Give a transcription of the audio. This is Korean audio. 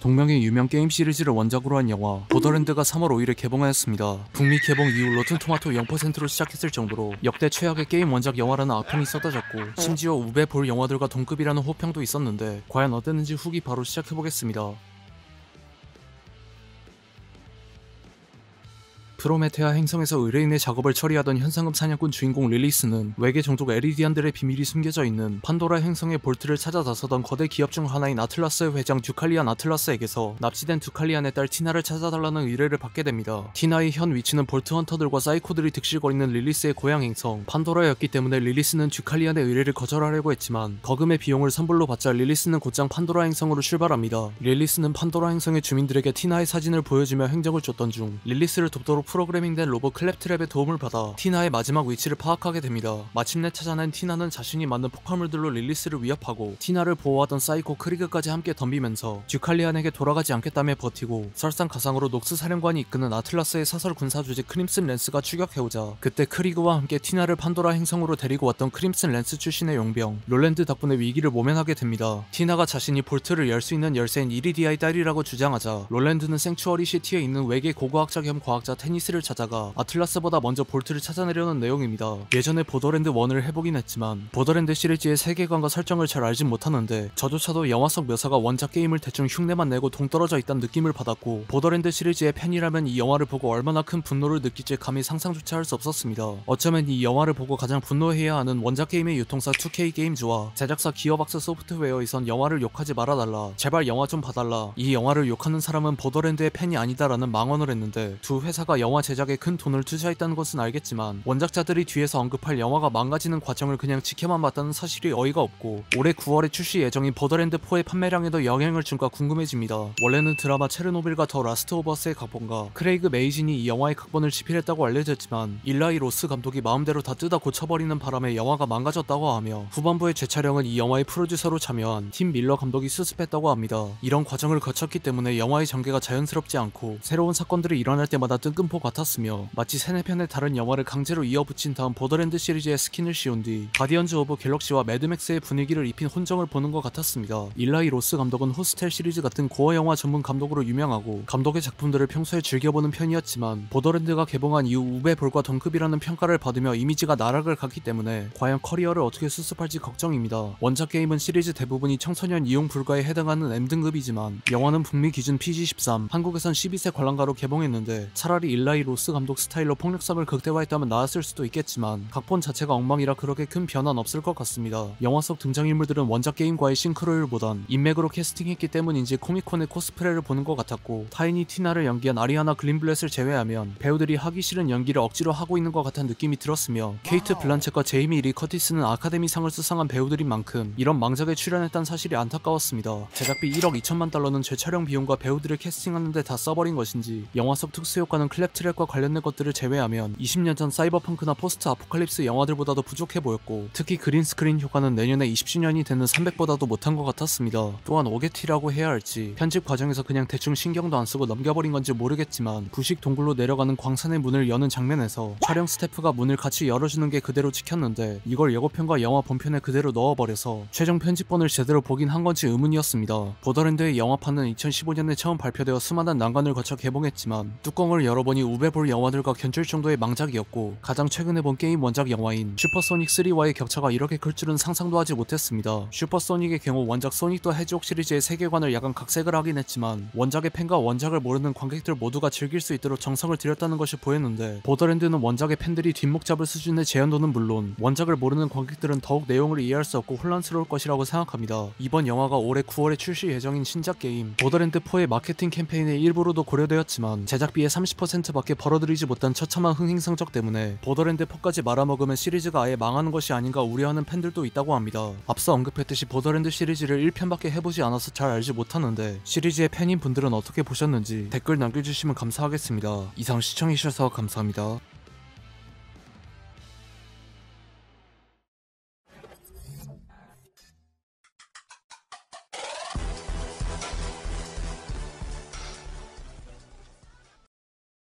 동명의 유명 게임 시리즈를 원작으로 한 영화 보더랜드가 3월 5일에 개봉하였습니다. 북미 개봉 이후 로튼 토마토 0%로 시작했을 정도로 역대 최악의 게임 원작 영화라는 악평이 쏟아졌고 심지어 우배 볼 영화들과 동급이라는 호평도 있었는데 과연 어땠는지 후기 바로 시작해보겠습니다. 프로메테아 행성에서 의뢰인의 작업을 처리하던 현상금 사냥꾼 주인공 릴리스는 외계 종족 에리디안들의 비밀이 숨겨져 있는 판도라 행성의 볼트를 찾아 나서던 거대 기업 중 하나인 아틀라스의 회장 듀칼리안 아틀라스에게서 납치된 듀칼리안의 딸 티나를 찾아달라는 의뢰를 받게 됩니다. 티나의 현 위치는 볼트 헌터들과 사이코들이 득실거리는 릴리스의 고향 행성 판도라였기 때문에 릴리스는 듀칼리안의 의뢰를 거절하려고 했지만 거금의 비용을 선불로 받자 릴리스는 곧장 판도라 행성으로 출발합니다. 릴리스는 판도라 행성의 주민들에게 티나의 사진을 보여주며 행적을 줬던 중 릴리스를 돕도록 프로그래밍된 로봇 클랩트랩의 도움을 받아 티나의 마지막 위치를 파악하게 됩니다. 마침내 찾아낸 티나는 자신이 만든 폭발물들로 릴리스를 위협하고 티나를 보호하던 사이코 크리그까지 함께 덤비면서 듀칼리안에게 돌아가지 않겠다며 버티고 설상가상으로 녹스 사령관이 이끄는 아틀라스의 사설 군사 조직 크림슨 랜스가 추격해오자 그때 크리그와 함께 티나를 판도라 행성으로 데리고 왔던 크림슨 랜스 출신의 용병 롤랜드 덕분에 위기를 모면하게 됩니다. 티나가 자신이 볼트를 열 수 있는 열쇠인 이리디아의 딸이라고 주장하자 롤랜드는 생추어리 시티에 있는 외계 고고학자 겸 과학자 테니스를 찾아가 아틀라스보다 먼저 볼트를 찾아내려는 내용입니다. 예전에 보더랜드 1을 해보긴 했지만 보더랜드 시리즈의 세계관과 설정을 잘 알진 못하는데 저조차도 영화 속 묘사가 원작 게임을 대충 흉내만 내고 동떨어져 있다는 느낌을 받았고 보더랜드 시리즈의 팬이라면 이 영화를 보고 얼마나 큰 분노를 느낄지 감히 상상조차 할 수 없었습니다. 어쩌면 이 영화를 보고 가장 분노해야 하는 원작 게임의 유통사 2K 게임즈와 제작사 기어박스 소프트웨어에선 영화를 욕하지 말아달라, 제발 영화 좀 봐달라, 이 영화를 욕하는 사람은 보더랜드의 팬이 아니다라는 망언을 했는데 두 회사가 영화 제작에 큰 돈을 투자했다는 것은 알겠지만 원작자들이 뒤에서 언급할 영화가 망가지는 과정을 그냥 지켜만 봤다는 사실이 어이가 없고 올해 9월에 출시 예정인 보더랜드4의 판매량에도 영향을 줄까 궁금해집니다. 원래는 드라마 체르노빌과 더 라스트 오브 어스의 각본가 크레이그 메이진이 이 영화의 각본을 집필했다고 알려졌지만 일라이 로스 감독이 마음대로 다 뜯어 고쳐버리는 바람에 영화가 망가졌다고 하며 후반부의 재촬영은 이 영화의 프로듀서로 참여한 팀 밀러 감독이 수습했다고 합니다. 이런 과정을 거쳤기 때문에 영화의 전개가 자연스럽지 않고 새로운 사건들이 일어날 때마다 뜬금포 같았으며 마치 3-4편의 다른 영화를 강제로 이어붙인 다음 보더랜드 시리즈의 스킨을 씌운 뒤 가디언즈 오브 갤럭시와 매드맥스의 분위기를 입힌 혼정을 보는 것 같았습니다. 일라이 로스 감독은 호스텔 시리즈 같은 고어 영화 전문 감독으로 유명하고 감독의 작품들을 평소에 즐겨보는 편이었지만 보더랜드가 개봉한 이후 우배볼과 동급이라는 평가를 받으며 이미지가 나락을 갔기 때문에 과연 커리어를 어떻게 수습할지 걱정입니다. 원작 게임은 시리즈 대부분이 청소년 이용 불가에 해당하는 M등급이지만 영화는 북미 기준 PG-13, 한국에선 12세 관람가로 개봉했는데 차라리 일라이 로스 감독 스타일로 폭력성을 극대화했다면 나았을 수도 있겠지만 각본 자체가 엉망이라 그렇게 큰 변화는 없을 것 같습니다. 영화 속 등장인물들은 원작 게임과의 싱크로율보단 인맥으로 캐스팅했기 때문인지 코미콘의 코스프레를 보는 것 같았고 타이니 티나를 연기한 아리아나 글린블렛을 제외하면 배우들이 하기 싫은 연기를 억지로 하고 있는 것 같은 느낌이 들었으며 케이트 블란쳇과 제이미 리 커티스는 아카데미상을 수상한 배우들인 만큼 이런 망작에 출연했다는 사실이 안타까웠습니다. 제작비 1억 2천만 달러는 재촬영 비용과 배우들을 캐스팅하는데 다 써버린 것인지 영화 속 특수효과는 클랩트랩과 관련된 것들을 제외하면 20년 전 사이버펑크나 포스트 아포칼립스 영화들보다도 부족해 보였고 특히 그린스크린 효과는 내년에 20주년이 되는 300보다도 못한 것 같았습니다. 또한 오게티라고 해야 할지 편집 과정에서 그냥 대충 신경도 안 쓰고 넘겨버린 건지 모르겠지만 부식 동굴로 내려가는 광산의 문을 여는 장면에서 촬영 스태프가 문을 같이 열어주는 게 그대로 찍혔는데 이걸 예고편과 영화 본편에 그대로 넣어버려서 최종 편집본을 제대로 보긴 한 건지 의문이었습니다. 보더랜드의 영화판은 2015년에 처음 발표되어 수많은 난관을 거쳐 개봉했지만 뚜껑을 열어보니 우배볼 영화들과 견줄 정도의 망작이었고 가장 최근에 본 게임 원작 영화인 슈퍼소닉 3와의 격차가 이렇게 클 줄은 상상도 하지 못했습니다. 슈퍼소닉의 경우 원작 소닉 더 해지옥 시리즈의 세계관을 약간 각색을 하긴 했지만 원작의 팬과 원작을 모르는 관객들 모두가 즐길 수 있도록 정성을 들였다는 것이 보였는데 보더랜드는 원작의 팬들이 뒷목 잡을 수준의 재현도는 물론 원작을 모르는 관객들은 더욱 내용을 이해할 수 없고 혼란스러울 것이라고 생각합니다. 이번 영화가 올해 9월에 출시 예정인 신작 게임 보더랜드4의 마케팅 캠페인의 일부로도 고려되었지만 제작비의 30%밖에 벌어들이지 못한 처참한 흥행 성적 때문에 보더랜드4까지 말아먹으면 시리즈가 아예 망하는 것이 아닌가 우려하는 팬들도 있다고 합니다. 앞서 언급했듯이 보더랜드 시리즈를 1편밖에 해보지 않아서 잘 알지 못하는데 시리즈의 팬인 분들은 어떻게 보셨는지 댓글 남겨주시면 감사하겠습니다. 이상 시청해주셔서 감사합니다.